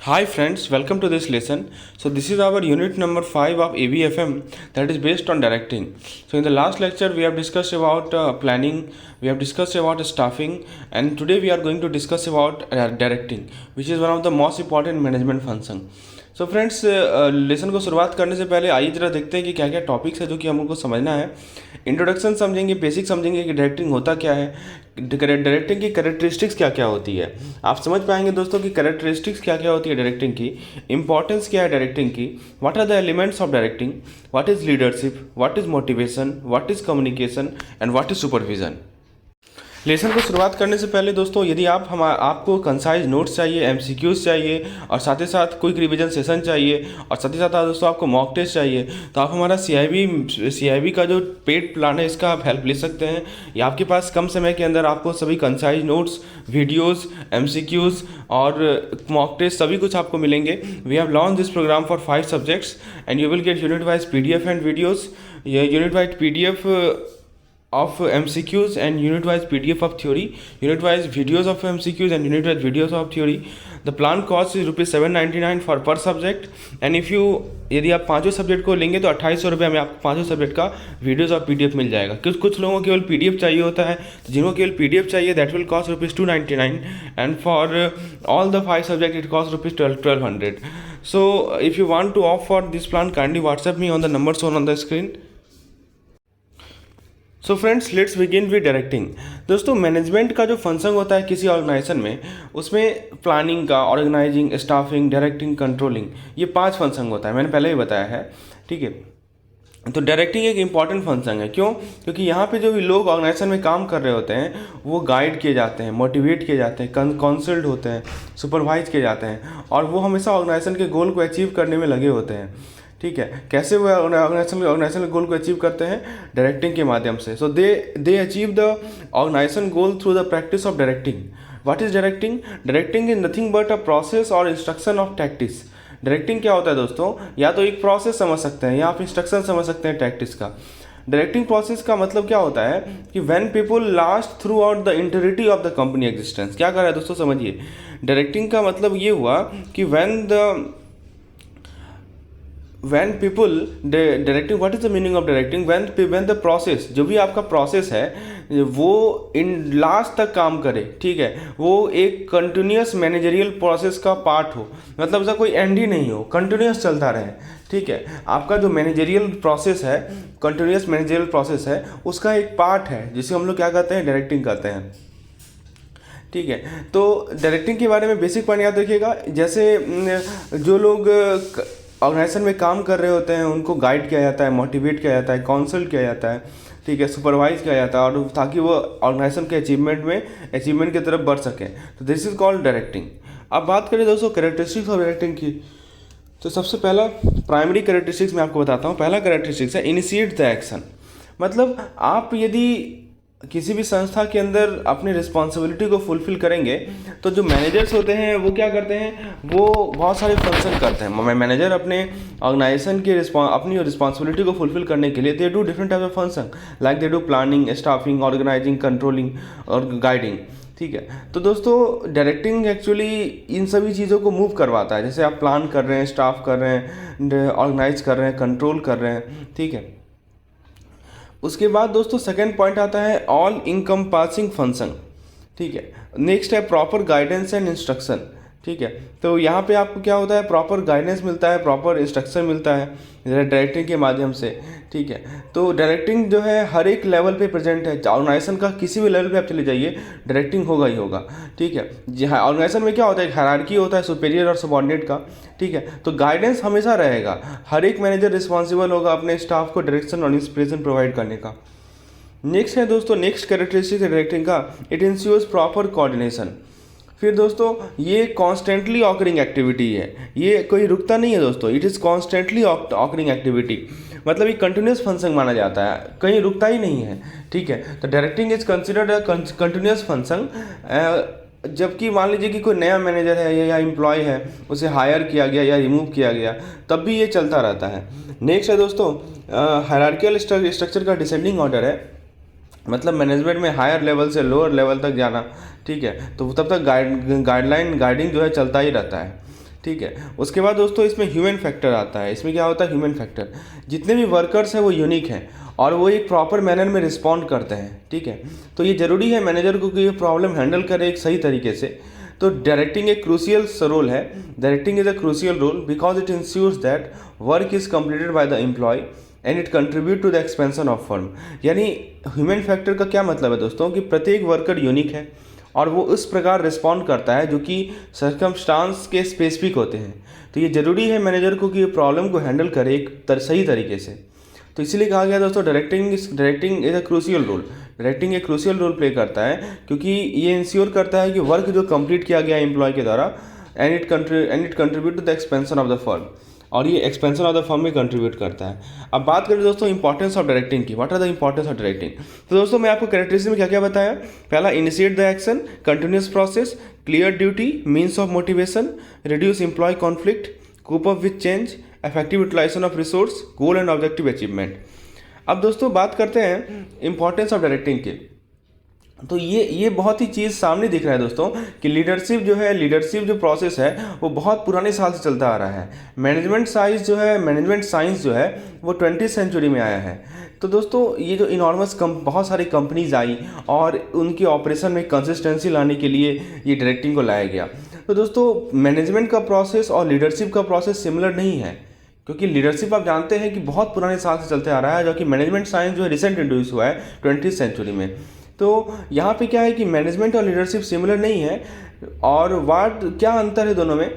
Hi friends, welcome to this lesson. So this is our unit number 5 of ABFM that is based on directing. So in the last lecture we have discussed about planning, we have discussed about staffing, and today we are going to discuss about directing, which is one of the most important management function. So friends lesson को शुरुआत करने से पहले आइए जरा देखते हैं कि क्या क्या टॉपिक्स है जो कि हमको समझना है। इंट्रोडक्शन समझेंगे, बेसिक समझेंगे कि डायरेक्टिंग होता क्या है, डायरेक्टिंग की कैरेक्टरिस्टिक्स क्या क्या होती है। आप समझ पाएंगे दोस्तों कि कैरेक्टरिस्टिक्स क्या क्या होती है डायरेक्टिंग की, इंपॉर्टेंस क्या है डायरेक्टिंग की, what are the elements of directing, what is leadership, what is motivation, what is communication and what is supervision. Lesson को शुरुआत करने से पहले दोस्तों, यदि आपको कंसाइज नोट्स चाहिए, एमसीक्यूज चाहिए और साथ ही साथ क्विक रिवीजन सेशन चाहिए और साथ ही साथ दोस्तों आपको मॉक टेस्ट चाहिए, तो आप हमारा सीआईबी का जो पेड प्लान है इसका आप हेल्प ले सकते हैं। या आपके पास कम समय के अंदर आपको सभी कंसाइज नोट्स, वीडियोज़, एमसीक्यूज और मॉक टेस्ट सभी कुछ आपको मिलेंगे। We have launch this programme for 5 subjects and you will get unit wise PDF and videos, unit wise PDF of MCQs and unit wise PDF of theory, unit wise videos of MCQs and unit wise videos of theory. The plan cost is ₹799 for per subject and if you यदि आप पाँचों subject को लेंगे तो 2800 रुपये में आपको पाँचों सब्जेक्ट का वीडियोज़ और PDF मिल जाएगा। कुछ लोगों को केवल PDF चाहिए होता है, तो जिनको केवल PDF चाहिए that will cost ₹299 and for all the 5 subject it cost ₹1200. So if you want to opt for this plan, kindly WhatsApp me on the number shown on the screen. So friends let's begin with directing. दोस्तों management का जो function होता है किसी organisation में, उसमें planning का, organising, staffing, directing, controlling, ये 5 फंक्शन होता है, मैंने पहले ही बताया है। ठीक है, तो डायरेक्टिंग एक इंपॉर्टेंट फंक्शन है। क्यों? क्योंकि यहाँ पे जो भी लोग ऑर्गेनाइजेशन में काम कर रहे होते हैं वो गाइड किए जाते हैं, मोटिवेट किए जाते हैं, काउंसल्ड होते हैं, सुपरवाइज किए जाते हैं और वो हमेशा ऑर्गेनाइजेशन के गोल को अचीव करने में लगे होते हैं। ठीक है, कैसे वो ऑर्गेनाइजेशन गोल को अचीव करते हैं? डायरेक्टिंग के माध्यम से। So they achieve the organisation goal through the practice of directing. What is directing? Directing is nothing but a process और इंस्ट्रक्शन ऑफ टैक्टिक्स। डायरेक्टिंग क्या होता है दोस्तों? या तो एक प्रोसेस समझ सकते हैं या आप इंस्ट्रक्शन समझ सकते हैं टैक्टिक्स का। डायरेक्टिंग प्रोसेस का मतलब क्या होता है कि when people last through out the integrity of the company existence. क्या कर रहा है दोस्तों, समझिए। डायरेक्टिंग का मतलब ये हुआ कि when people directing, what is the meaning of directing? when the process, जो भी आपका प्रोसेस है वो इन लास्ट तक काम करे। ठीक है, वो एक कंटिन्यूस मैनेजरियल प्रोसेस का पार्ट हो, मतलब उसका कोई एंड ही नहीं हो, कंटिन्यूस चलता रहे। ठीक है, आपका जो मैनेजरियल प्रोसेस है, कंटिन्यूस मैनेजरियल प्रोसेस है, उसका एक पार्ट है जिसे हम लोग क्या कहते हैं? डायरेक्टिंग कहते हैं। ठीक है, तो डायरेक्टिंग के बारे में बेसिक पॉइंट याद रखिएगा। जैसे जो लोग ऑर्गेनाइजेशन में काम कर रहे होते हैं उनको गाइड किया जाता है, मोटिवेट किया जाता है, काउंसल्ट किया जाता है, ठीक है, सुपरवाइज किया जाता है, और ताकि वो ऑर्गेनाइजेशन के अचीवमेंट की तरफ बढ़ सकें। तो दिस इज कॉल्ड डायरेक्टिंग। अब बात करें दोस्तों कैरेक्टरिस्टिक्स ऑफ डायरेक्टिंग की, तो सबसे पहला प्राइमरी कैरेक्टरिस्टिक्स मैं आपको बताता हूँ। पहला कैरेक्टरिस्टिक्स है इनिशिएट द एक्शन। मतलब आप यदि किसी भी संस्था के अंदर अपनी रिस्पॉन्सिबिलिटी को फुलफिल करेंगे तो जो मैनेजर्स होते हैं वो क्या करते हैं? वो बहुत सारे फंक्शन करते हैं। मैनेजर अपने ऑर्गेनाइजेशन के अपनी रिस्पॉन्सिबिलिटी को फुलफिल करने के लिए they do different type of function, like they do planning, staffing, organising, controlling और गाइडिंग। ठीक है, तो दोस्तों डायरेक्टिंग एक्चुअली इन सभी चीज़ों को मूव करवाता है। जैसे आप प्लान कर रहे हैं, स्टाफ कर रहे हैं, ऑर्गेनाइज कर रहे हैं, कंट्रोल कर रहे हैं। ठीक है, उसके बाद दोस्तों सेकंड पॉइंट आता है ऑल इनकम्पासिंग फंक्शन। ठीक है, नेक्स्ट है प्रॉपर गाइडेंस एंड इंस्ट्रक्शन। ठीक है, तो यहाँ पे आपको क्या होता है? प्रॉपर गाइडेंस मिलता है, प्रॉपर इंस्ट्रक्शन मिलता है डायरेक्टिंग के माध्यम से। ठीक है, तो डायरेक्टिंग जो है हर एक लेवल पे प्रेजेंट है। ऑर्गेनाइजेशन का किसी भी लेवल पे आप चले जाइए, डायरेक्टिंग होगा ही होगा। ठीक है, जी हाँ, ऑर्गेनाइजेशन में क्या होता है? हायरार्की होता है सुपीरियर और सबऑर्डिनेट का। ठीक है, तो गाइडेंस हमेशा रहेगा। हर एक मैनेजर रिस्पॉन्सिबल होगा अपने स्टाफ को डायरेक्शन और इंस्पिरेशन प्रोवाइड करने का। नेक्स्ट है दोस्तों, नेक्स्ट कैरेक्टरिस्टिक है डायरेक्टिंग का, इट इंश्योर्स प्रॉपर कोऑर्डिनेशन। फिर दोस्तों ये कॉन्स्टेंटली ऑकरिंग एक्टिविटी है, ये कोई रुकता नहीं है दोस्तों, it is constantly occurring activity. मतलब ये कंटिन्यूस फंक्शन माना जाता है, कहीं रुकता ही नहीं है। ठीक है, तो directing is considered a continuous function. जबकि मान लीजिए कि कोई नया मैनेजर है या एम्प्लॉय है, उसे हायर किया गया या रिमूव किया गया, तब भी ये चलता रहता है। नेक्स्ट है दोस्तों हायरार्किकल स्ट्रक्चर का डिसेंडिंग ऑर्डर है। मतलब मैनेजमेंट में हायर लेवल से लोअर लेवल तक जाना। ठीक है, तो तब तक गाइडिंग जो है चलता ही रहता है। ठीक है। उसके बाद दोस्तों इसमें ह्यूमन फैक्टर आता है। इसमें क्या होता है, ह्यूमन फैक्टर, जितने भी वर्कर्स हैं वो यूनिक हैं और वो एक प्रॉपर मैनर में रिस्पॉन्ड करते हैं, ठीक है। तो ये ज़रूरी है मैनेजर को कि ये प्रॉब्लम हैंडल करे एक सही तरीके से। तो डायरेक्टिंग एक क्रूशियल रोल है। Directing is a crucial role because it ensures that work is completed by the employ and it contribute to the expansion of firm. यानी ह्यूमन फैक्टर का क्या मतलब है दोस्तों, कि प्रत्येक वर्कर यूनिक है और वो उस प्रकार रिस्पॉन्ड करता है जो कि सर्कमस्टांस के स्पेसिफिक होते हैं। तो ये ज़रूरी है मैनेजर को कि ये प्रॉब्लम को हैंडल करे एक सही तरीके से। तो इसीलिए कहा गया दोस्तों directing is a crucial role. Directing एक क्रूशियल रोल प्ले करता है क्योंकि ये इंश्योर करता है कि वर्क जो कंप्लीट किया गया एम्प्लॉय के द्वारा and it contribute to the expansion of the firm, और ये एक्सपेंशन ऑफ द फर्म में कंट्रीब्यूट करता है। अब बात करें दोस्तों इंपॉर्टेंस ऑफ डायरेक्टिंग की, what are the importance of directing. तो दोस्तों मैं आपको कैरेक्टरिस्टिक में क्या क्या बताया। पहला, initiate the action, continuous process, clear duty, means of motivation, reduce employ conflict, cope up with change, effective utilization of resource, goal and objective achievement. अब दोस्तों बात करते हैं इंपॉर्टेंस ऑफ डायरेक्टिंग की। तो ये बहुत ही चीज़ सामने दिख रहा है दोस्तों कि लीडरशिप जो प्रोसेस है वो बहुत पुराने साल से चलता आ रहा है। मैनेजमेंट साइंस जो है वो 20वीं सेंचुरी में आया है। तो दोस्तों ये जो इनॉर्मस बहुत सारी कंपनीज आई और उनकी ऑपरेशन में कंसिस्टेंसी लाने के लिए ये डायरेक्टिंग को लाया गया। तो दोस्तों मैनेजमेंट का प्रोसेस और लीडरशिप का प्रोसेस सिमिलर नहीं है, क्योंकि लीडरशिप आप जानते हैं कि बहुत पुराने साल से चलते आ रहा है, जबकि मैनेजमेंट साइंस जो है रिसेंट इंट्रोड्यूस हुआ है 20वीं सेंचुरी में। तो यहाँ पे क्या है कि मैनेजमेंट और लीडरशिप सिमिलर नहीं है। और क्या अंतर है दोनों में।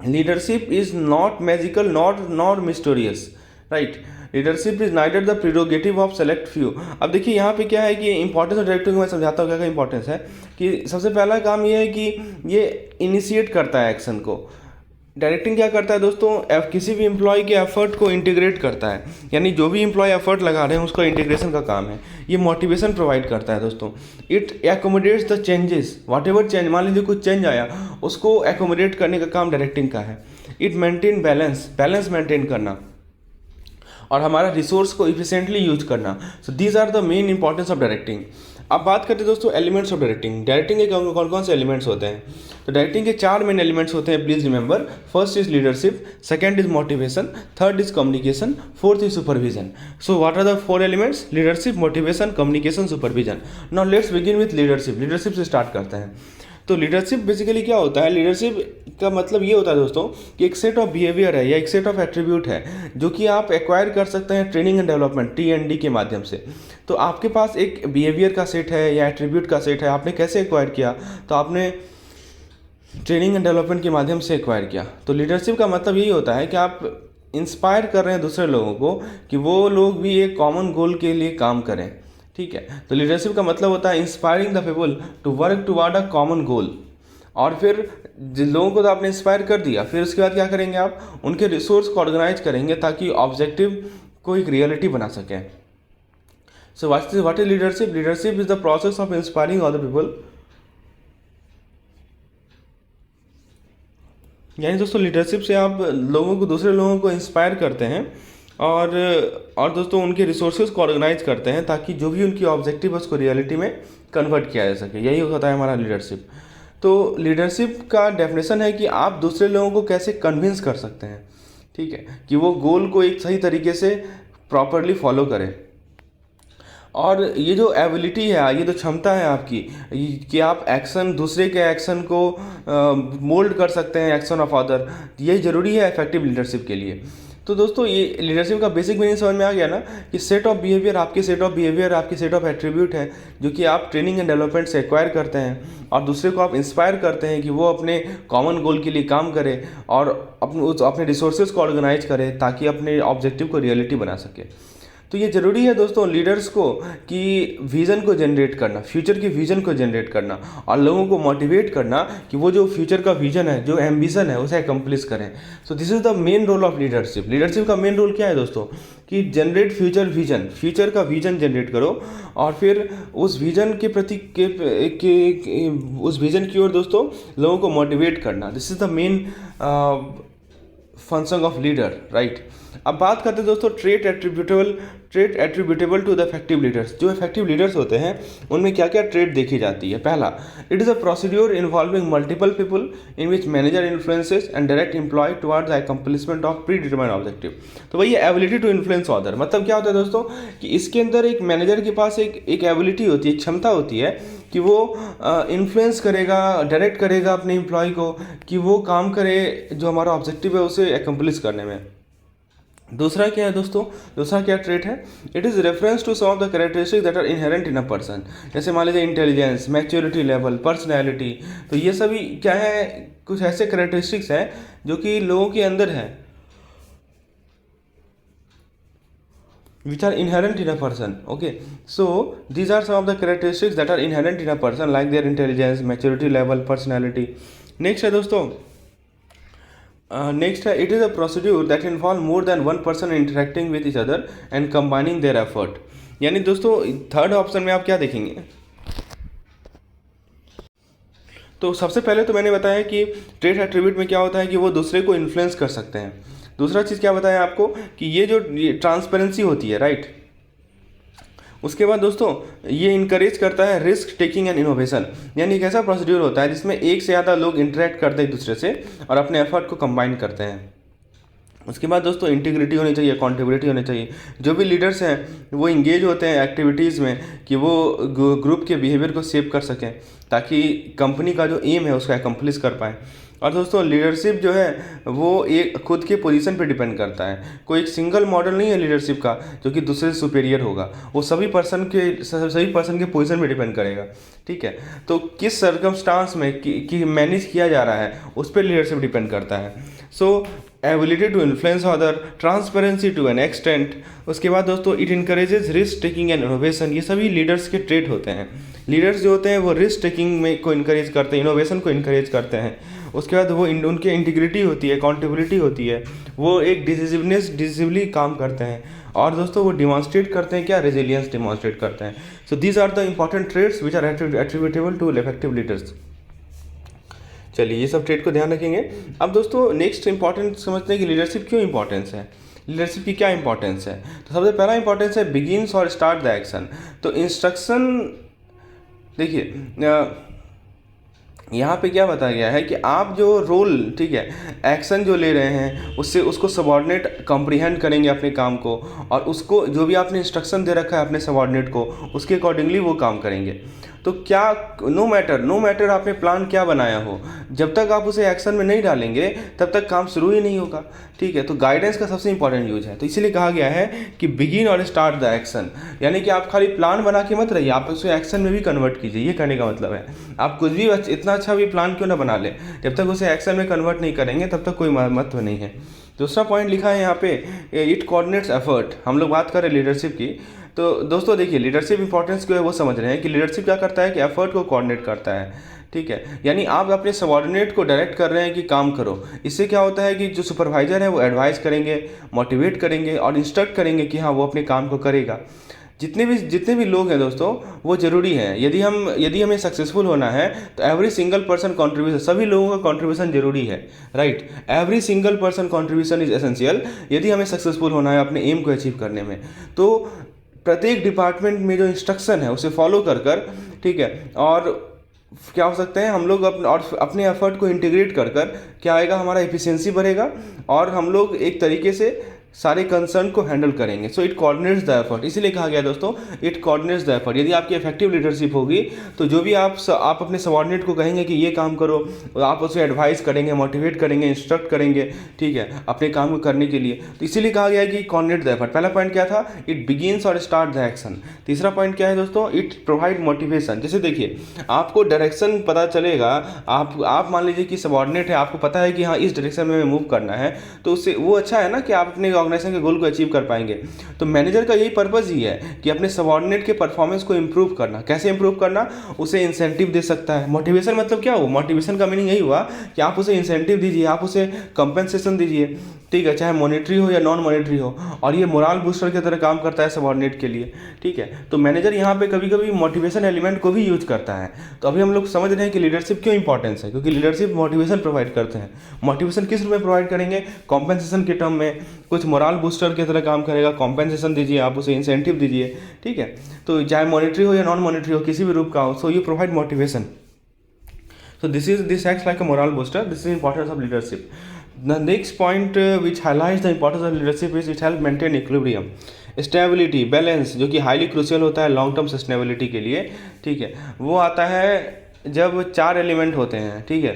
Leadership is not magical not mysterious, right. Leadership is neither the prerogative of select few. अब देखिए यहाँ पे क्या है कि इंपॉर्टेंस ऑफ डायरेक्टिंग मैं समझाता हूँ क्या क्या इंपॉर्टेंस है। कि सबसे पहला काम ये है कि ये इनिशिएट करता है एक्शन को। डायरेक्टिंग क्या करता है दोस्तों, किसी भी एम्प्लॉय के एफर्ट को इंटीग्रेट करता है, यानी जो भी एम्प्लॉय एफर्ट लगा रहे हैं उसका इंटीग्रेशन का काम है। ये मोटिवेशन प्रोवाइड करता है दोस्तों। It accommodates the changes, whatever change, मान लीजिए कुछ चेंज आया उसको एकोमोडेट करने का काम डायरेक्टिंग का है। इट मेंटेन बैलेंस मेंटेन करना और हमारा रिसोर्स को इफिशिएंटली यूज करना। So these are the main importance of directing. अब बात करते हैं दोस्तों एलिमेंट्स ऑफ डायरेक्टिंग। डायरेक्टिंग के कौन कौन से एलिमेंट्स होते हैं। तो डायरेक्टिंग के 4 मेन एलिमेंट्स होते हैं, please remember. First is leadership, second is motivation, third is communication, fourth is supervision. So what are the 4 elements, leadership, motivation, communication, supervision. Now let's begin with leadership. Leadership से start करते हैं। तो leadership basically क्या होता है, leadership का मतलब ये होता है दोस्तों कि एक सेट ऑफ बिहेवियर है या एक सेट ऑफ एट्रीब्यूट है जो कि आप एक्वायर कर सकते हैं ट्रेनिंग एंड डेवलपमेंट T&D के माध्यम से। तो आपके पास एक बिहेवियर का सेट है या एट्रीब्यूट का सेट है, आपने कैसे एक्वायर किया, तो आपने ट्रेनिंग एंड डेवलपमेंट के माध्यम से एक्वायर किया। तो लीडरशिप का मतलब यही होता है कि आप इंस्पायर कर रहे हैं दूसरे लोगों को कि वो लोग भी एक कॉमन गोल के लिए काम करें, ठीक है। तो लीडरशिप का मतलब होता है inspiring the people to work toward a common goal. और फिर जिन लोगों को तो आपने इंस्पायर कर दिया, फिर उसके बाद क्या करेंगे आप, उनके रिसोर्स को ऑर्गेनाइज करेंगे ताकि ऑब्जेक्टिव को एक रियलिटी बना सकें। So what is leadership. Leadership is the process of inspiring other people. यानी दोस्तों लीडरशिप से आप दूसरे लोगों को इंस्पायर करते हैं और दोस्तों उनके रिसोर्सेज को ऑर्गेनाइज करते हैं ताकि जो भी उनकी ऑब्जेक्टिव है उसको रियलिटी में कन्वर्ट किया जा सके। यही होता है हमारा लीडरशिप। तो लीडरशिप का डेफिनेशन है कि आप दूसरे लोगों को कैसे कन्विंस कर सकते हैं, ठीक है, कि वो गोल को एक सही तरीके से प्रॉपरली फॉलो करें। और ये जो एबिलिटी है, ये जो क्षमता है आपकी कि आप दूसरे के एक्शन को मोल्ड कर सकते हैं एक्शन ऑफ अदर, ये ज़रूरी है इफेक्टिव लीडरशिप के लिए। तो दोस्तों ये लीडरशिप का बेसिक मीनिंग समझ में आ गया ना, कि सेट ऑफ बिहेवियर आपकी सेट ऑफ एट्रीब्यूट है जो कि आप ट्रेनिंग एंड डेवलपमेंट से एक्वायर करते हैं और दूसरे को आप इंस्पायर करते हैं कि वो अपने कॉमन गोल के लिए काम करे और अपने रिसोर्सेज को ऑर्गेनाइज करे ताकि अपने ऑब्जेक्टिव को रियलिटी बना सके। तो ये ज़रूरी है दोस्तों लीडर्स को कि विज़न को जनरेट करना, फ्यूचर के विज़न को जनरेट करना और लोगों को मोटिवेट करना कि वो जो फ्यूचर का विज़न है, जो एम्बिशन है, उसे अकम्प्लिश करें। So this is the main role of leadership. Leadership का मेन रोल क्या है दोस्तों, कि जनरेट फ्यूचर का विज़न जनरेट करो और फिर उस विज़न के प्रति उस विज़न की ओर दोस्तों लोगों को मोटिवेट करना। This is the main function of leader, right. अब बात करते हैं दोस्तों trait trait attributable to the effective leaders. जो इफेक्टिव लीडर्स होते हैं उनमें क्या क्या ट्रेट देखी जाती है। पहला, it is a procedure involving multiple people in which manager influences and direct employ towards the accomplishment of predetermined objective. तो वही एबिलिटी टू इन्फ्लुएंस अदर, मतलब क्या होता है दोस्तों कि इसके अंदर एक मैनेजर के पास एक एबिलिटी होती है, एक क्षमता होती है कि वो इन्फ्लुएंस करेगा, डायरेक्ट करेगा अपने एम्प्लॉय को कि वो काम करे जो हमारा ऑब्जेक्टिव है उसे एकम्प्लिश करने में। दूसरा क्या है दोस्तों, दूसरा क्या ट्रेट है, it is reference to some of the characteristics that are inherent in a person. जैसे मान लीजिए इंटेलिजेंस, मैच्योरिटी लेवल, पर्सनैलिटी, तो ये सभी क्या है, कुछ ऐसे कैरेक्टरिस्टिक्स हैं जो कि लोगों के अंदर हैं, which are inherent in a person. Okay, so these are some of the characteristics that are inherent in a person, like their intelligence, maturity level, personality. Next है दोस्तों, next है, it is a procedure that involve more than one person interacting with each other and combining their effort. यानी दोस्तों third option में आप क्या देखेंगे, तो सबसे पहले तो मैंने बताया कि ट्रेट एट्रीब्यूट में क्या होता है कि वो दूसरे को इन्फ्लुएंस कर सकते हैं। दूसरा चीज़ क्या बताया आपको कि ये जो ट्रांसपेरेंसी होती है, राइट। उसके बाद दोस्तों ये इनकरेज करता है रिस्क टेकिंग एंड इनोवेशन, यानी एक ऐसा प्रोसीड्यूर होता है जिसमें एक से ज़्यादा लोग इंटरेक्ट करते हैं एक दूसरे से और अपने एफर्ट को कंबाइन करते हैं। उसके बाद दोस्तों इंटीग्रिटी होनी चाहिए, अकाउंटेबिलिटी होनी चाहिए। जो भी लीडर्स हैं वो इंगेज होते हैं एक्टिविटीज़ में कि वो ग्रुप के बिहेवियर को सेव कर सकें ताकि कंपनी का जो एम है उसको एकम्प्लिश कर पाएँ। और दोस्तों लीडरशिप जो है वो एक खुद के पोजीशन पे डिपेंड करता है, कोई एक सिंगल मॉडल नहीं है लीडरशिप का जो कि दूसरे से सुपेरियर होगा, वो सभी पर्सन के पोजीशन पे डिपेंड करेगा, ठीक है। तो किस सर्कमस्टांस में कि मैनेज किया जा रहा है उस पर लीडरशिप डिपेंड करता है। So ability to influence other, transparency to an extent. उसके बाद दोस्तों it encourages risk taking and innovation, ये सभी लीडर्स के ट्रेट होते हैं। लीडर्स जो होते हैं वो रिस्क टेकिंग में को इनकरेज करते हैं, इनोवेशन को इनकरेज करते हैं। उसके बाद वो उनके इंटीग्रिटी होती है, अकाउंटेबिलिटी होती है, वो एक डिसिसिवली काम करते हैं और दोस्तों वो डिमॉन्स्ट्रेट करते हैं क्या, रेजिलियंस डिमॉन्स्ट्रेट करते हैं। So these are the important traits which are attributable to effective leaders. चलिए ये सब ट्रेट को ध्यान रखेंगे। अब दोस्तों नेक्स्ट इंपॉर्टेंट समझते हैं कि लीडरशिप क्यों इंपॉर्टेंस है, लीडरशिप की क्या इंपॉर्टेंस है। तो सबसे पहला इंपॉर्टेंस है बिगिन्स और स्टार्ट द एक्शन। तो इंस्ट्रक्शन देखिए यहाँ पे क्या बताया गया है कि आप जो रोल, ठीक है, एक्शन जो ले रहे हैं उससे उसको सबॉर्डिनेट कंप्रीहेंड करेंगे अपने काम को और उसको जो भी आपने इंस्ट्रक्शन दे रखा है अपने सबॉर्डिनेट को उसके अकॉर्डिंगली वो काम करेंगे। तो क्या नो मैटर आपने प्लान क्या बनाया हो, जब तक आप उसे एक्शन में नहीं डालेंगे तब तक काम शुरू ही नहीं होगा, ठीक है। तो गाइडेंस का सबसे इंपॉर्टेंट यूज है, तो इसीलिए कहा गया है कि बिगिन और स्टार्ट द एक्शन, यानी कि आप खाली प्लान बना के मत रहिए, आप उसे एक्शन में भी कन्वर्ट कीजिए। ये कहने का मतलब है आप कुछ भी इतना अच्छा भी प्लान क्यों ना बना लें, जब तक उसे एक्शन में कन्वर्ट नहीं करेंगे तब तक कोई महत्व नहीं है। दूसरा पॉइंट लिखा है यहाँ पे, इट कोऑर्डिनेट्स एफर्ट। हम लोग बात कर रहे हैं लीडरशिप की, तो दोस्तों देखिए लीडरशिप इंपॉर्टेंस क्यों है वो समझ रहे हैं कि लीडरशिप क्या करता है कि एफर्ट को कोऑर्डिनेट करता है, ठीक है। यानी आप अपने सबॉर्डिनेट को डायरेक्ट कर रहे हैं कि काम करो। इससे क्या होता है कि जो सुपरवाइजर है वो एडवाइस करेंगे, मोटिवेट करेंगे और इंस्ट्रक्ट करेंगे कि हाँ वो अपने काम को करेगा। जितने भी लोग हैं दोस्तों वो ज़रूरी हैं। यदि हमें सक्सेसफुल होना है तो एवरी सिंगल पर्सन कंट्रीब्यूशन, सभी लोगों का कंट्रीब्यूशन जरूरी है, right. Every single person contribution is essential यदि हमें सक्सेसफुल होना है अपने एम को अचीव करने में। तो प्रत्येक डिपार्टमेंट में जो इंस्ट्रक्शन है उसे फॉलो कर, ठीक है, और क्या हो सकते हैं हम लोग अपने एफर्ट को इंटीग्रेट कर क्या आएगा, हमारा एफिशिएंसी बढ़ेगा और हम लोग एक तरीके से सारे कंसर्न को हैंडल करेंगे। So it coordinates the effort, इसीलिए कहा गया दोस्तों इट कोऑर्डिनेट्स द एफर्ट। यदि आपकी इफेक्टिव लीडरशिप होगी तो जो भी आप अपने सबॉर्डिनेट को कहेंगे कि ये काम करो, आप उसे एडवाइस करेंगे, मोटिवेट करेंगे, इंस्ट्रक्ट करेंगे, ठीक है, अपने काम को करने के लिए। तो इसीलिए कहा गया है कि कोऑर्डिनेट द एफर्ट। पहला पॉइंट क्या था, इट बिगिन्स और स्टार्ट द एक्शन। तीसरा पॉइंट क्या है दोस्तों, इट प्रोवाइड मोटिवेशन। जैसे देखिए आपको डायरेक्शन पता चलेगा, आप मान लीजिए कि सबॉर्डिनेट है, आपको पता है कि हाँ इस डायरेक्शन में मूव करना है, तो उससे वो अच्छा है ना कि आप अपने ऑर्गेनाइजेशन के गोल को अचीव कर पाएंगे। तो मैनेजर का यही पर्पस ही है कि अपने सबॉर्डिनेट के परफॉर्मेंस को इंप्रूव करना। कैसे इंप्रूव करना, उसे इंसेंटिव दे सकता है। मोटिवेशन मतलब क्या हुआ, मोटिवेशन का मीनिंग यही हुआ कि आप उसे इंसेंटिव दीजिए, आप उसे कंपेंसेशन दीजिए, ठीक है, चाहे मॉनेटरी हो या नॉन मॉनेटरी हो, और ये मोरल बूस्टर की तरह काम करता है सबॉर्डिनेट के लिए, ठीक है। तो मैनेजर यहाँ पे कभी कभी मोटिवेशन एलिमेंट को भी यूज करता है। तो अभी हम लोग समझ रहे हैं कि लीडरशिप क्यों इंपॉर्टेंस है, क्योंकि लीडरशिप मोटिवेशन प्रोवाइड करते हैं। मोटिवेशन किस रूप में प्रोवाइड करेंगे, कॉम्पेंसेशन के टर्म में, कुछ मोरल बूस्टर की तरह काम करेगा, कॉम्पेंसेशन दीजिए, आप उसे इंसेंटिव दीजिए, ठीक है। तो चाहे मॉनिटरी हो या नॉन मॉनिटरी हो, किसी भी रूप का हो, so you provide motivation. So this acts like a morale booster. This is the importance of leadership. The next point which highlights the importance of leadership is it helps maintain equilibrium, stability, balance, जो कि highly crucial होता है long term sustainability के लिए, ठीक है। वो आता है जब 4 एलिमेंट होते हैं, ठीक है,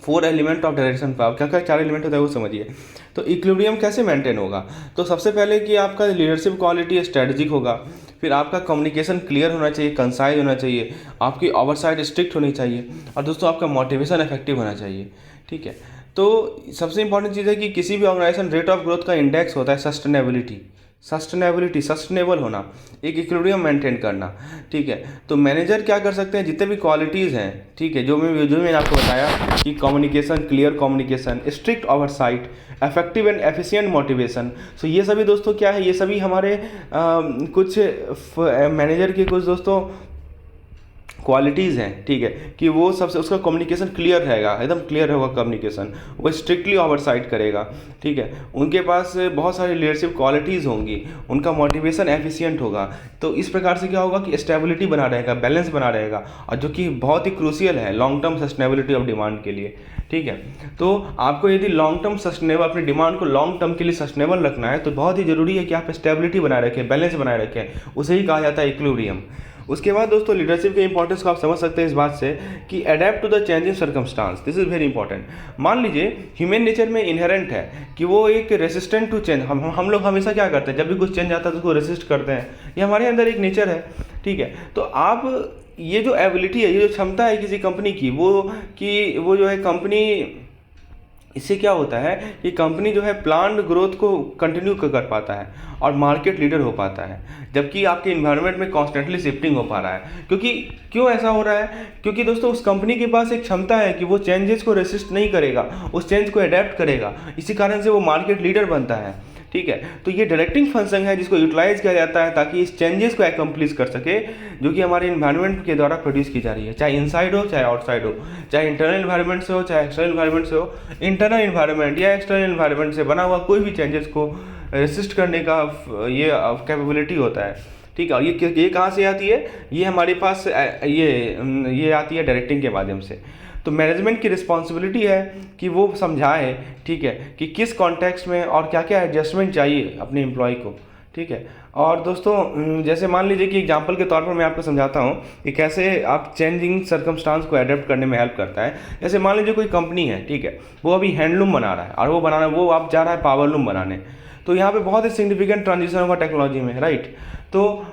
4 एलिमेंट ऑफ डायरेक्शन पर। क्या क्या 4 एलिमेंट होता है वो समझिए। तो इक्विलिब्रियम कैसे मेंटेन होगा? तो सबसे पहले कि आपका लीडरशिप क्वालिटी स्ट्रेटजिक होगा, फिर आपका कम्युनिकेशन क्लियर होना चाहिए, कंसाइज होना चाहिए, आपकी ओवरसाइट स्ट्रिक्ट होनी चाहिए, और दोस्तों आपका मोटिवेशन इफेक्टिव होना चाहिए, ठीक है। तो सबसे इंपॉर्टेंट चीज़ है कि किसी भी ऑर्गेनाइजेशन रेट ऑफ ग्रोथ का इंडेक्स होता है सस्टेनेबिलिटी, सस्टेनेबल होना, एक इक्विलिब्रियम मेंटेन करना, ठीक है। तो मैनेजर क्या कर सकते हैं, जितने भी क्वालिटीज़ हैं, ठीक है, जो मैंने आपको बताया कि communication, clear communication, strict oversight, effective and efficient motivation, so ये सभी दोस्तों क्या है, ये सभी हमारे कुछ मैनेजर के कुछ दोस्तों क्वालिटीज़ हैं, ठीक है, कि वो सबसे उसका कम्युनिकेशन क्लियर रहेगा, एकदम क्लियर होगा कम्युनिकेशन, वो स्ट्रिक्टली ओवरसाइट करेगा, ठीक है। उनके पास बहुत सारी लीडरशिप क्वालिटीज़ होंगी, उनका मोटिवेशन एफिशिएंट होगा। तो इस प्रकार से क्या होगा कि स्टेबिलिटी बना रहेगा, बैलेंस बना रहेगा, और जो कि बहुत ही क्रूशियल है long term sustainability of demand के लिए, ठीक है। तो आपको यदि लॉन्ग टर्म सस्टेनेबल, अपनी डिमांड को लॉन्ग टर्म के लिए सस्टेनेबल रखना है, तो बहुत ही ज़रूरी है कि आप स्टेबिलिटी बनाए रखें, बैलेंस बनाए रखें, उसे ही कहा जाता है इक्विलिब्रियम। उसके बाद दोस्तों लीडरशिप के इंपॉर्टेंस को आप समझ सकते हैं इस बात से कि adapt to the changing circumstance, this is very important. मान लीजिए ह्यूमन नेचर में इनहेरेंट है कि वो एक रेसिस्टेंट टू चेंज, हम लोग हमेशा क्या करते हैं, जब भी कुछ चेंज आता है तो उसको रेसिस्ट करते हैं, ये हमारे अंदर एक नेचर है, ठीक है। तो आप ये जो एबिलिटी है, ये जो क्षमता है किसी कंपनी की, वो जो है कंपनी, इससे क्या होता है कि कंपनी जो है प्लान्ड ग्रोथ को कंटिन्यू कर पाता है और मार्केट लीडर हो पाता है, जबकि आपके इन्वायरमेंट में कॉन्स्टेंटली शिफ्टिंग हो पा रहा है। क्यों ऐसा हो रहा है? क्योंकि दोस्तों उस कंपनी के पास एक क्षमता है कि वो चेंजेस को रेसिस्ट नहीं करेगा, उस चेंज को अडेप्ट करेगा, इसी कारण से वो मार्केट लीडर बनता है, ठीक है। तो ये डायरेक्टिंग फंक्शन है जिसको यूटिलाइज किया जाता है ताकि इस चेंजेस को एकम्प्लिश कर सके जो कि हमारे इन्वायरमेंट के द्वारा प्रोड्यूस की जा रही है, चाहे इनसाइड हो चाहे आउटसाइड हो, चाहे इंटरनल इन्वायरमेंट से हो चाहे एक्सटर्नल इन्वायरमेंट से हो। इंटरनल इन्वायरमेंट या एक्सटर्नल इन्वायरमेंट से बना हुआ कोई भी चेंजेस को रेसिस्ट करने का ये कैपेबिलिटी होता है, ठीक है। और ये कहाँ से आती है? ये हमारे पास ये आती है डायरेक्टिंग के माध्यम से। तो मैनेजमेंट की रिस्पॉन्सिबिलिटी है कि वो समझाए, ठीक है, कि किस कॉन्टेक्स्ट में और क्या क्या एडजस्टमेंट चाहिए अपने एम्प्लॉय को, ठीक है। और दोस्तों जैसे मान लीजिए कि एग्जांपल के तौर पर मैं आपको समझाता हूँ कि कैसे आप चेंजिंग सर्कमस्टांस को अडेप्ट करने में हेल्प करता है। जैसे मान लीजिए कोई कंपनी है, ठीक है, वो अभी हैंडलूम बना रहा है और वो आप जा रहा है पावरलूम बनाने। तो यहाँ पे बहुत ही सिग्निफिकेंट ट्रांजिशन होगा टेक्नोलॉजी में, राइट। तो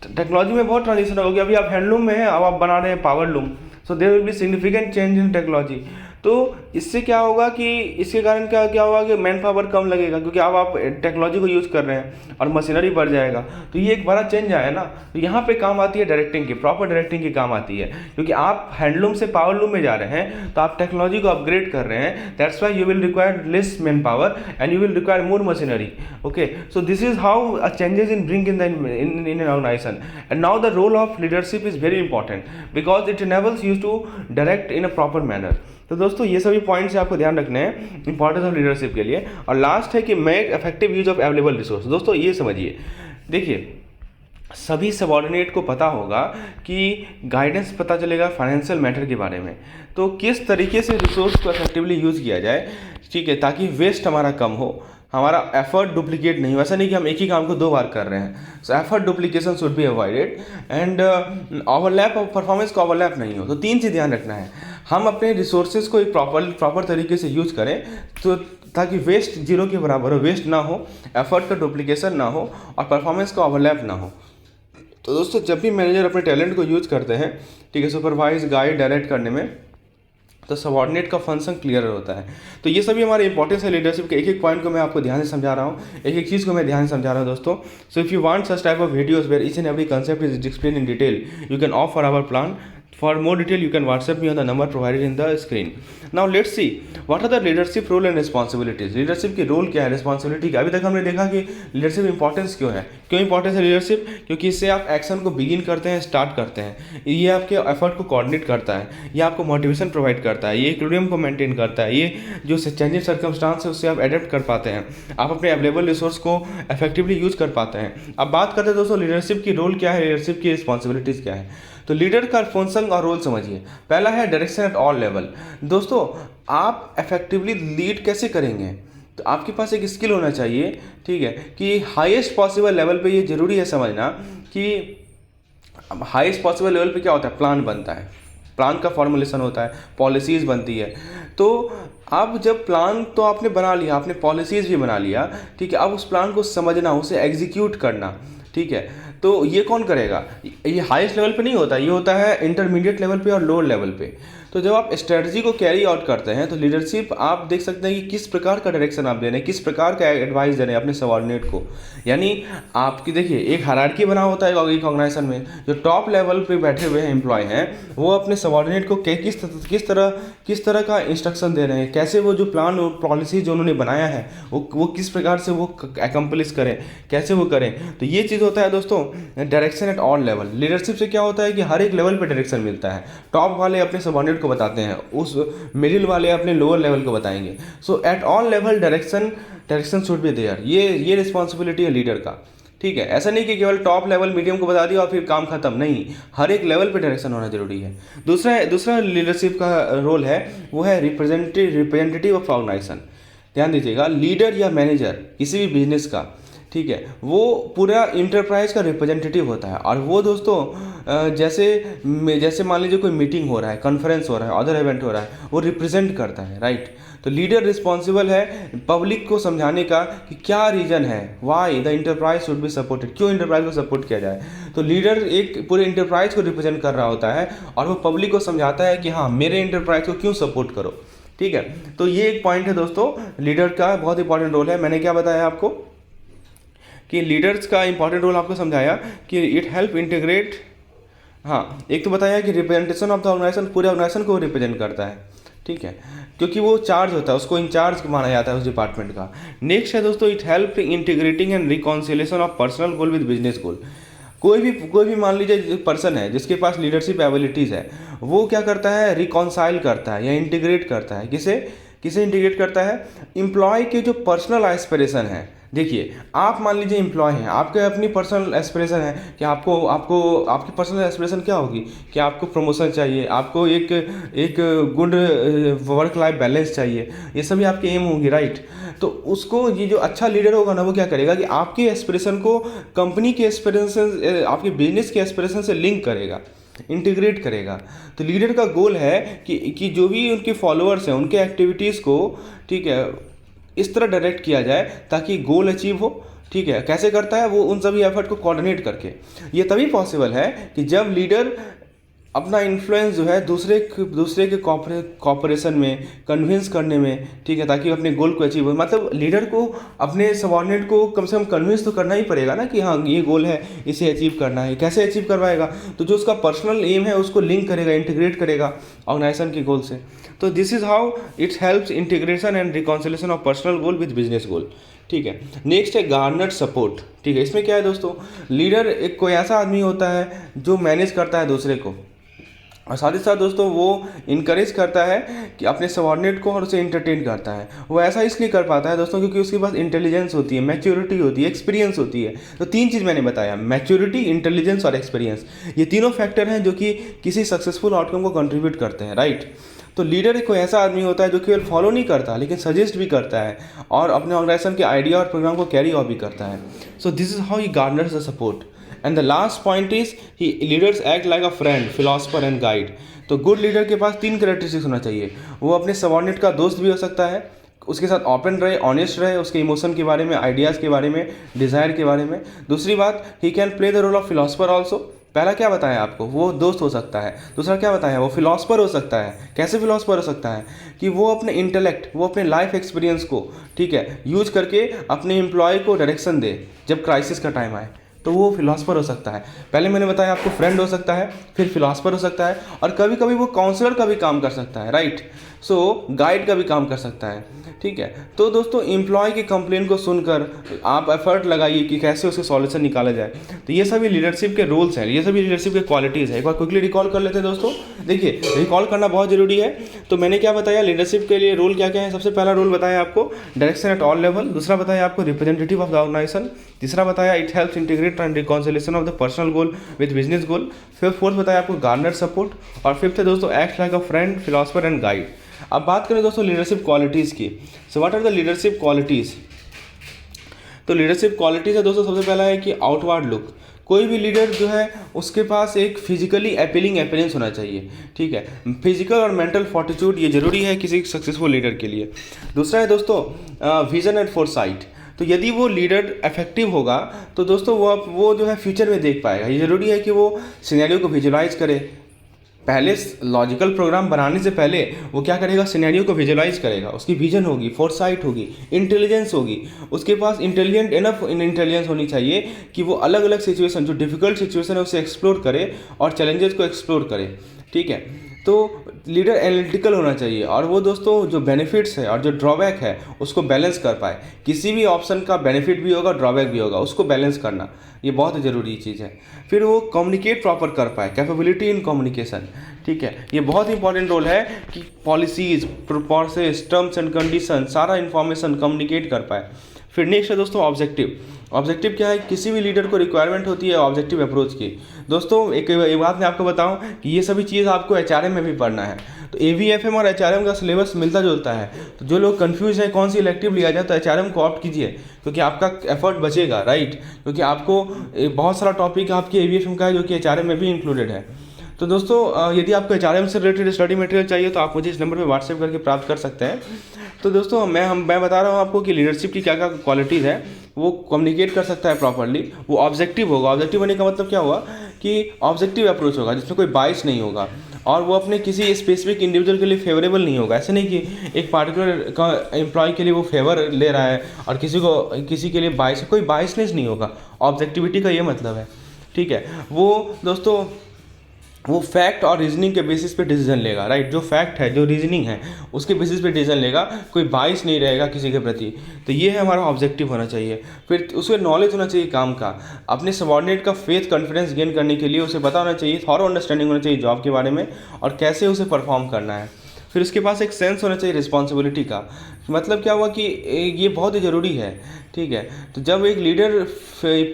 टेक्नोलॉजी में बहुत ट्रांजिशन होगा कि अभी आप हैंडलूम में हैं, अब आप बना रहे हैं powerloom, so there will be significant change in technology. तो इससे क्या होगा कि इसके कारण क्या होगा कि मैन पावर कम लगेगा, क्योंकि अब आप टेक्नोलॉजी को यूज़ कर रहे हैं और मशीनरी बढ़ जाएगा। तो ये एक बड़ा चेंज आया ना। तो यहाँ पे काम आती है डायरेक्टिंग की, प्रॉपर डायरेक्टिंग की काम आती है, क्योंकि आप हैंडलूम से पावरलूम में जा रहे हैं तो आप टेक्नोलॉजी को अपग्रेड कर रहे हैं। That's why you will require less manpower and you will require more machinery. Okay, so this is how a changes in bring in an organization. And now the role of leadership is very important because it enables you to direct in a proper manner. तो दोस्तों ये सभी points आपको ध्यान रखने हैं importance of leadership के लिए। और लास्ट है कि make effective use of available resource. दोस्तों ये समझिए, देखिए सभी सबॉर्डिनेट को पता होगा कि गाइडेंस पता चलेगा फाइनेंशियल मैटर के बारे में, तो किस तरीके से रिसोर्स को इफेक्टिवली यूज़ किया जाए, ठीक है, ताकि वेस्ट हमारा कम हो, हमारा एफर्ट डुप्लीकेट नहीं हो। ऐसा नहीं कि हम एक ही काम को 2 बार कर रहे हैं। So effort duplication should be avoided and overlap of performance को ओवरलैप नहीं हो। तो 3 चीज़ ध्यान रखना है, हम अपने रिसोर्सेज को एक प्रॉपर तरीके से यूज़ करें तो ताकि वेस्ट 0 के बराबर हो, वेस्ट ना हो, एफर्ट का डुप्लीकेशन ना हो और परफॉर्मेंस का ओवरलैप ना हो। तो दोस्तों जब भी मैनेजर अपने टैलेंट को यूज़ करते हैं, ठीक है, सुपरवाइज गाइड डायरेक्ट करने में, तो सबॉर्डिनेट का फंक्शन क्लियर होता है। तो ये सभी हमारे इंपॉर्टेंस है लीडरशिप के। एक पॉइंट को मैं आपको ध्यान से समझा रहा हूँ, एक चीज़ को मैं ध्यान से समझा रहा हूँ दोस्तों। So if you want such type of videos where each and every concept is explain in detail, you can of for our plan For more detail, you can WhatsApp me on the number provided in the screen. Now let's see what are the leadership role and responsibilities. Leadership की role क्या है, responsibility क्या। अभी तक हमने देखा कि leadership importance क्यों है, क्यों इंपॉर्टेंस है लीडरशिप, क्योंकि इससे आप एक्शन को बिगिन करते हैं, स्टार्ट करते हैं, ये आपके एफर्ट को कोऑर्डिनेट करता है, ये आपको मोटिवेशन प्रोवाइड करता है, ये इक्विलिब्रियम को मेंटेन करता है, ये जो चेंजिंग सर्कमस्टांस है उससे आप एडेप्ट कर पाते हैं, आप अपने अवेलेबल रिसोर्स को इफेक्टिवली यूज कर पाते हैं। अब बात करते हैं दोस्तों लीडरशिप की रोल क्या है, लीडरशिप की रिस्पॉन्सिबिलिटीज़ क्या है। तो लीडर का फंक्शन और रोल समझिए। पहला है डायरेक्शन एट ऑल लेवल। दोस्तों आप इफेक्टिवली लीड कैसे करेंगे, तो आपके पास एक स्किल होना चाहिए, ठीक है, कि हाईएस्ट पॉसिबल लेवल पे ये जरूरी है समझना कि हाईएस्ट पॉसिबल लेवल पे क्या होता है, प्लान बनता है, प्लान का फॉर्मुलेशन होता है, पॉलिसीज़ बनती है। तो अब जब प्लान तो आपने बना लिया, आपने पॉलिसीज़ भी बना लिया, ठीक है, अब उस प्लान को समझना, उसे एग्जीक्यूट करना, ठीक है, तो ये कौन करेगा, ये हाईएस्ट लेवल पे नहीं होता, ये होता है इंटरमीडिएट लेवल पे और लोअर लेवल पे। तो जब आप स्ट्रेटजी को कैरी आउट करते हैं तो लीडरशिप आप देख सकते हैं कि किस प्रकार का डायरेक्शन आप दे रहे हैं, किस प्रकार का एडवाइस दे रहे हैं अपने सबऑर्डिनेट को। यानी आपकी देखिए एक हायरार्की बना होता है एक ऑर्गेनाइजेशन में, जो टॉप लेवल पे बैठे हुए हैं एम्प्लॉय हैं, वो अपने सबऑर्डिनेट को किस तरह का इंस्ट्रक्शन दे रहे हैं, कैसे वो जो प्लान और पॉलिसी जो उन्होंने बनाया है वो किस प्रकार से वो एकम्प्लिश करें, कैसे वो करें। तो ये चीज़ होता है दोस्तों direction at all level. Leadership से क्या होता है कि हर एक लेवल पे डायरेक्शन मिलता है। टॉप वाले अपने सबऑर्डिनेट को बताते हैं, उस मिडिल वाले अपने लोअर लेवल को बताएंगे। So at all level direction should be there. ये रिस्पॉन्सिबिलिटी है लीडर का, ठीक है। ऐसा नहीं कि केवल टॉप लेवल मीडियम को बता दिया और फिर काम खत्म, नहीं, हर एक लेवल पे डायरेक्शन होना जरूरी है। दूसरा लीडरशिप का रोल है वो है रिप्रेजेंटेटिव ऑफ ऑर्गेनाइजेशन। ध्यान दीजिएगा, लीडर या मैनेजर किसी भी बिजनेस का, ठीक है, वो पूरा इंटरप्राइज का रिप्रेजेंटेटिव होता है। और वो दोस्तों जैसे मान लीजिए कोई मीटिंग हो रहा है, कॉन्फ्रेंस हो रहा है, अदर इवेंट हो रहा है, वो रिप्रेजेंट करता है, राइट। तो लीडर रिस्पॉन्सिबल है पब्लिक को समझाने का कि क्या रीज़न है, why the enterprise should be supported, क्यों इंटरप्राइज को सपोर्ट किया जाए। तो लीडर एक पूरे इंटरप्राइज को रिप्रेजेंट कर रहा होता है और वो पब्लिक को समझाता है कि हाँ मेरे इंटरप्राइज को क्यों सपोर्ट करो, ठीक है। तो ये एक पॉइंट है दोस्तों, लीडर का बहुत इंपॉर्टेंट रोल है। मैंने क्या बताया आपको कि लीडर्स का इंपॉर्टेंट रोल आपको समझाया कि इट हेल्प इंटीग्रेट, हाँ, एक तो बताया कि रिप्रेजेंटेशन ऑफ द ऑर्गेनाइजेशन पूरे ऑर्गेनाइजेशन को रिप्रेजेंट करता है, ठीक है, क्योंकि वो चार्ज होता है, उसको इंचार्ज माना जाता है उस डिपार्टमेंट का। नेक्स्ट है दोस्तों it help integrating and reconciliation of personal goal with business गोल। कोई भी मान लीजिए पर्सन है जिसके पास लीडरशिप एबिलिटीज़ है, वो क्या करता है, रिकॉन्साइल करता है या इंटीग्रेट करता है। किसे इंटीग्रेट करता है, एम्प्लॉय के जो पर्सनल एस्पिरेशन है। देखिए आप मान लीजिए एम्प्लॉय हैं, आपके अपनी पर्सनल एस्पिरेशन है कि आपको आपकी पर्सनल एस्पिरेशन क्या होगी कि आपको प्रमोशन चाहिए, आपको एक गुड वर्क लाइफ बैलेंस चाहिए, ये सभी आपके एम होंगी, राइट। तो उसको ये जो अच्छा लीडर होगा ना, वो क्या करेगा कि आपके एस्पिरेशन को कंपनी के एस्पिरेशन, आपके बिजनेस के एस्पिरेशन से लिंक करेगा, इंटीग्रेट करेगा। तो लीडर का गोल है कि जो भी उनके फॉलोअर्स हैं उनके एक्टिविटीज़ को, ठीक है, इस तरह डायरेक्ट किया जाए ताकि गोल अचीव हो, ठीक है। कैसे करता है वो, उन सभी एफर्ट को कोऑर्डिनेट करके। ये तभी पॉसिबल है कि जब लीडर अपना इन्फ्लुएंस जो है दूसरे के कॉपरेशन में, कन्विंस करने में, ठीक है, ताकि अपने गोल को अचीव हो। मतलब लीडर को अपने सबऑर्डिनेट को कम से कम कन्विंस तो करना ही पड़ेगा ना कि हाँ ये गोल है, इसे अचीव करना है। कैसे अचीव करवाएगा, तो जो उसका पर्सनल एम है उसको लिंक करेगा, इंटीग्रेट करेगा ऑर्गेनाइजेशन के गोल से। तो this is how it helps integration and reconciliation of personal goal with business गोल, ठीक है। नेक्स्ट है गार्नर सपोर्ट, ठीक है। इसमें क्या है दोस्तों, लीडर एक कोई ऐसा आदमी होता है जो मैनेज करता है दूसरे को, और साथ ही साथ दोस्तों वो इनकरेज करता है कि अपने सबऑर्डिनेट को, और उसे इंटरटेन करता है। वो ऐसा इसलिए कर पाता है दोस्तों क्योंकि उसके पास इंटेलिजेंस होती है, मैच्योरिटी होती है, एक्सपीरियंस होती है। तो तीन चीज़ मैंने बताया, मैच्योरिटी, इंटेलिजेंस और एक्सपीरियंस। ये तीनों फैक्टर हैं जो कि किसी सक्सेसफुल आउटकम को कंट्रीब्यूट करते हैं, राइट। तो लीडर एक कोई ऐसा आदमी होता है जो केवल फॉलो नहीं करता लेकिन सजेस्ट भी करता है और अपने ऑर्गेनाइजेशन के आइडिया और प्रोग्राम को कैरी आउट भी करता है। So this is how he garners the support. And the last point is he leaders act like a friend, philosopher and guide. तो गुड लीडर के पास तीन कैरेक्टरिस्टिक्स होना चाहिए। वो अपने सबऑर्डिनेट का दोस्त भी हो सकता है, उसके साथ ओपन रहे, ऑनेस्ट रहे, उसके इमोशन के बारे में, आइडियाज़ के बारे में, डिज़ायर के बारे में। दूसरी बात, he can play the role of philosopher also. पहला क्या बताया आपको, वो दोस्त हो सकता है। दूसरा क्या बताया, वो फिलोसफर हो सकता है। कैसे फिलोसफर हो सकता है कि वो अपने इंटेलेक्ट, वो अपने लाइफ एक्सपीरियंस को, ठीक है, यूज करके अपने एम्प्लॉय को डायरेक्शन दे जब क्राइसिस का टाइम आए। तो वो फिलोसफर हो सकता है। पहले मैंने बताया आपको फ्रेंड हो सकता है, फिर फिलोसफर हो सकता है, और कभी कभी वो काउंसलर का भी काम कर सकता है, राइट। सो गाइड का भी काम कर सकता है, ठीक है। तो दोस्तों एम्प्लॉय की कंप्लेन को सुनकर आप एफर्ट लगाइए कि कैसे उसके सॉल्यूशन निकाला जाए। तो ये सभी लीडरशिप के रोल्स हैं, ये सभी लीडरशिप के क्वालिटीज़ है। एक बार क्विकली रिकॉल कर लेते हैं दोस्तों। देखिए, रिकॉल करना बहुत जरूरी है। तो मैंने क्या बताया, लीडरशिप के लिए रोल क्या क्या है। सबसे पहला रोल बताया आपको डायरेक्शन एट ऑल लेवल, दूसरा बताया आपको रिप्रेजेंटेटिव ऑफ द ऑर्गेनाइजेशन, तीसरा बताया it helps integrate and reconciliation of the personal goal with business goal, fourth बताया आपको गार्नर सपोर्ट, और फिफ्थ है दोस्तों act like a friend, philosopher and guide. अब बात करें दोस्तों लीडरशिप क्वालिटीज़ की। So what are the leadership qualities. तो लीडरशिप क्वालिटीज़ है दोस्तों, सबसे पहला है कि आउटवर्ड लुक। कोई भी लीडर जो है उसके पास एक फिजिकली अपीलिंग अपीयरेंस होना चाहिए, ठीक है। फिजिकल और मेंटल फोर्टिट्यूड ये जरूरी है किसी सक्सेसफुल लीडर के लिए। दूसरा है दोस्तों विजन एंड फोरसाइट। तो यदि वो लीडर इफेक्टिव होगा तो दोस्तों वो जो है फ्यूचर में देख पाएगा। ये ज़रूरी है कि वो सिनेरियो को विजुलाइज करे। पहले लॉजिकल प्रोग्राम बनाने से पहले वो क्या करेगा, सिनेरियो को विजुलाइज करेगा, उसकी विजन होगी, फोरसाइट होगी, इंटेलिजेंस होगी, उसके पास इंटेलिजेंट इनफ इंटेलिजेंस होनी चाहिए कि वो अलग अलग सिचुएशन, जो डिफिकल्ट सिचुएशन है उसे एक्सप्लोर करे और चैलेंजेस को एक्सप्लोर करे, ठीक है। तो लीडर एनालिटिकल होना चाहिए, और वो दोस्तों जो बेनिफिट्स है और जो ड्रॉबैक है उसको बैलेंस कर पाए। किसी भी ऑप्शन का बेनिफिट भी होगा, ड्रॉबैक भी होगा, उसको बैलेंस करना ये बहुत ज़रूरी चीज़ है। फिर वो कम्युनिकेट प्रॉपर कर पाए, कैपेबिलिटी इन कम्युनिकेशन, ठीक है। ये बहुत इंपॉर्टेंट रोल है कि policies, process, terms and condition, सारा इन्फॉर्मेशन कम्युनिकेट कर पाए। फिर नेक्स्ट है दोस्तों ऑब्जेक्टिव। ऑब्जेक्टिव क्या है, किसी भी लीडर को रिक्वायरमेंट होती है ऑब्जेक्टिव अप्रोच की। दोस्तों एक बात मैं आपको बताऊं कि ये सभी चीज़ आपको एचआरएम में भी पढ़ना है। तो एवीएफएम और एचआरएम का सिलेबस मिलता जुलता है। तो जो लोग कंफ्यूज है कौन सी इलेक्टिव लिया जाए, तो एचआरएम को ऑप्ट कीजिए, क्योंकि आपका एफर्ट बचेगा, राइट। क्योंकि आपको बहुत सारा टॉपिक आपके एवीएफएम का है जो कि एचआरएम में भी इंक्लूडेड है। तो दोस्तों यदि आपको एचआरएम से रिलेटेड स्टडी मटेरियल चाहिए तो आप मुझे इस नंबर पर व्हाट्सएप करके प्राप्त कर सकते हैं। तो दोस्तों मैं बता रहा हूँ आपको कि लीडरशिप की क्या क्या क्वालिटीज़ है। वो कम्युनिकेट कर सकता है प्रॉपर्ली, वो ऑब्जेक्टिव होगा। ऑब्जेक्टिव होने का मतलब क्या हुआ कि ऑब्जेक्टिव अप्रोच होगा जिसमें कोई बाइस नहीं होगा, और वो अपने किसी स्पेसिफिक इंडिविजुअल के लिए फेवरेबल नहीं होगा। ऐसे नहीं कि एक पार्टिकुलर का एम्प्लॉय के लिए वो फेवर ले रहा है और किसी के लिए बाइस, कोई बाइसनेस नहीं होगा। ऑब्जेक्टिविटी का ये मतलब है, ठीक है। वो दोस्तों वो फैक्ट और रीजनिंग के बेसिस पे डिसीजन लेगा, राइट। जो फैक्ट है, जो रीजनिंग है, उसके बेसिस पे डिसीजन लेगा, कोई बाइस नहीं रहेगा किसी के प्रति। तो ये है हमारा ऑब्जेक्टिव होना चाहिए। फिर उसमें नॉलेज होना चाहिए काम का, अपने सबॉर्डिनेट का फेथ कॉन्फिडेंस गेन करने के लिए उसे पता होना चाहिए, थॉरो अंडरस्टैंडिंग होना चाहिए जॉब के बारे में और कैसे उसे परफॉर्म करना है। फिर उसके पास एक सेंस होना चाहिए रिस्पॉन्सिबिलिटी का। मतलब क्या हुआ कि ये बहुत ही ज़रूरी है, ठीक है। तो जब एक लीडर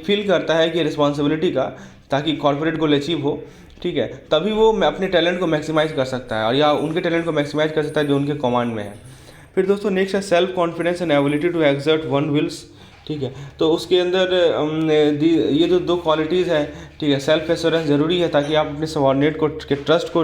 फील करता है कि रिस्पॉन्सिबिलिटी का, ताकि कॉर्पोरेट गोल अचीव हो, ठीक है, तभी वो अपने टैलेंट को मैक्सिमाइज़ कर सकता है, और या उनके टैलेंट को मैक्सिमाइज़ कर सकता है जो उनके कमांड में है। फिर दोस्तों नेक्स्ट है self confidence and ability to exert one wills, ठीक है। तो उसके अंदर ये जो दो क्वालिटीज़ है, ठीक है। सेल्फ एश्योरेंस ज़रूरी है ताकि आप अपने सबॉर्डिनेट को के ट्रस्ट को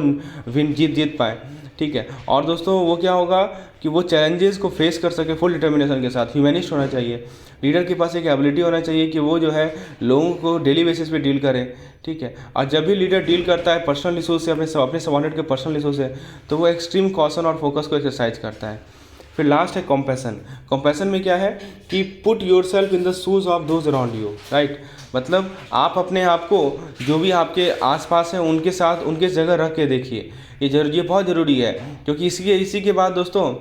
जीत पाएँ, ठीक है। और दोस्तों वो क्या होगा कि वो चैलेंजेस को फेस कर सके फुल डिटर्मिनेशन के साथ। ह्यूमनिस्ट होना चाहिए, लीडर के पास एक एबिलिटी होना चाहिए कि वो जो है लोगों को डेली बेसिस पे डील करे, ठीक है। और जब भी लीडर डील करता है पर्सनल इशूज से, अपने सबॉर्डिनेट के पर्सनल इशूज से, तो वो एक्सट्रीम कॉशन और फोकस को एक्सरसाइज करता है। फिर लास्ट है कॉम्पैशन। कॉम्पैशन में क्या है कि put your self in the shoes of those around you, right. मतलब आप अपने आप को जो भी आपके आसपास हैं उनके साथ, उनके जगह रख के देखिए। ये बहुत ज़रूरी है, क्योंकि इसी के बाद दोस्तों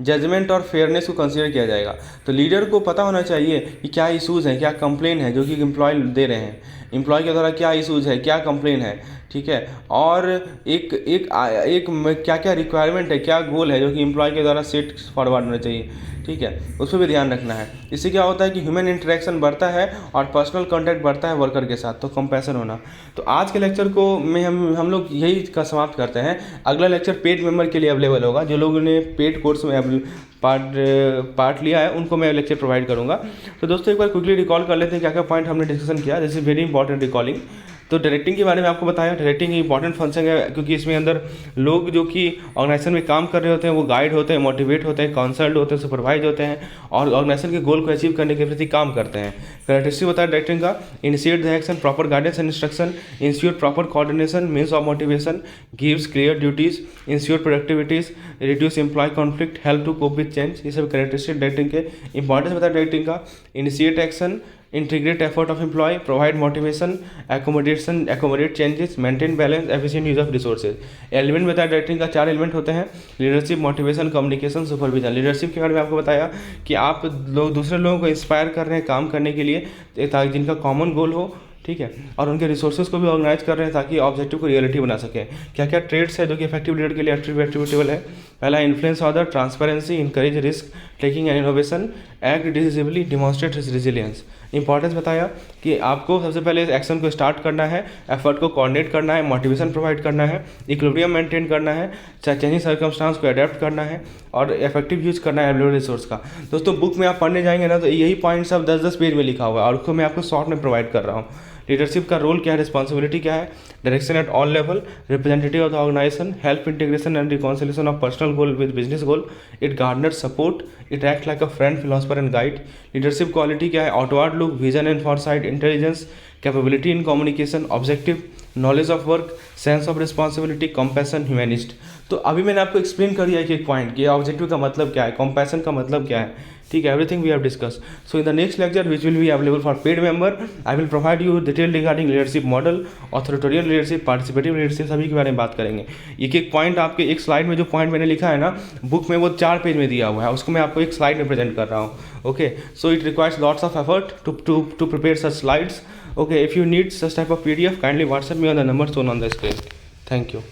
जजमेंट और फेयरनेस को कंसीडर किया जाएगा। तो लीडर को पता होना चाहिए कि क्या इशूज़ हैं, क्या कंप्लेन है जो कि एम्प्लॉय दे रहे हैं, एम्प्लॉय के द्वारा क्या इशूज़ है, क्या कंप्लेन है, ठीक है। और एक क्या क्या रिक्वायरमेंट है, क्या गोल है जो कि एम्प्लॉय के द्वारा सेट फॉरवर्ड होना चाहिए, ठीक है। उस पर भी ध्यान रखना है। इससे क्या होता है कि ह्यूमन इंटरेक्शन बढ़ता है और पर्सनल कॉन्टैक्ट बढ़ता है वर्कर के साथ, तो कंपैशन होना। तो आज के लेक्चर को में हम लोग यही का समाप्त करते हैं। अगला लेक्चर पेड मेंबर के लिए अवेलेबल होगा। जो लोगों ने पेड कोर्स में पार्ट लिया है उनको मैं लेक्चर प्रोवाइड करूँगा। तो दोस्तों एक बार क्विकली रिकॉल कर लेते हैं क्या क्या पॉइंट हमने डिस्कशन किया। This is very important recalling. तो डायरेक्टिंग के बारे में आपको बताया। डायरेक्टिंग इंपॉर्टेंट फंक्शन है, क्योंकि इसमें अंदर लोग जो कि ऑर्गेनाइजेशन में काम कर रहे होते हैं वो गाइड होते हैं, मोटिवेट होते हैं, कंसल्ट होते हैं, सुपरवाइज होते हैं और ऑर्गेनाइजेशन के गोल को अचीव करने के प्रति काम करते हैं। कैरेक्टरिस्टिक बताया डायरेक्टिंग का, initiate the action, proper guidance and instruction, ensure proper coordination, means of motivation, gives clear duties, ensure productivities, reduce employ conflict, help to cope with change. ये सब कैरेक्टरिस्टिक डायरेक्टिंग के इंपॉर्टेंस बताया directing का। Initiate action, integrate effort of employee, provide motivation, accommodate changes, maintain balance, efficient use of resources। Element बताया directing का 4 element होते हैं, leadership, motivation, communication, supervision. Leadership के बारे में आपको बताया कि आप लोग दूसरे लोगों को इंस्पायर कर रहे हैं काम करने के लिए, ताकि जिनका कॉमन गोल हो, ठीक है, और उनके रिसोर्सेज को भी ऑर्गेनाइज कर रहे हैं ताकि ऑब्जेक्टिव को रियलिटी बना सकें। क्या क्या ट्रेड्स है जो कि इफेक्टिव लीडर के लिए एट्रीब्यूटेबल है? पहला, influence other, transparency, encourage risk taking and innovation, act decisively, demonstrate resilience. Importance बताया कि आपको सबसे पहले एक्शन को स्टार्ट करना है, एफर्ट को कोऑर्डिनेट करना है, मोटिवेशन प्रोवाइड करना है, इक्विलिब्रियम मेंटेन करना है, चेंजिंग सर्कमस्टांस को अडेप्ट करना है, और इफेक्टिव यूज करना है अवेलेबल रिसोर्स का। दोस्तों बुक में आप पढ़ने जाएंगे ना तो यही पॉइंट सब 10-10 पेज में लिखा हुआ है, और उसको मैं आपको शॉर्ट में प्रोवाइड कर रहा हूँ। लीडरशिप का रोल क्या है, रिस्पॉन्सिबिलिटी क्या है, direction at all level, representative of the organization, help integration and reconciliation of personal goal with business goal, it garner support, it act like a friend, philosopher and guide. Leadership quality क्या है, outward look, vision and foresight, intelligence, capability in communication, objective, knowledge of work, sense of responsibility, compassion, humanist. तो अभी मैंने आपको explain कर दिया एक point कि ऑब्जेक्टिव का मतलब क्या है, कंपैशन का मतलब क्या है, ठीक है, everything we have discuss. So in the next lecture which will be available for paid member, I will provide you detail regarding leadership model, authoritarian leadership, participative leadership, सभी के बारे में बात करेंगे। एक एक पॉइंट आपके एक स्लाइड में जो पॉइंट मैंने लिखा है ना बुक में, वो 4 पेज में दिया हुआ है, उसको मैं आपको एक स्लाइड में प्रेजेंट कर रहा हूँ। Okay, so it requires lots of effort to prepare such slides. Okay, if you need such type of PDF, kindly WhatsApp me on the number shown on the screen. Thank you.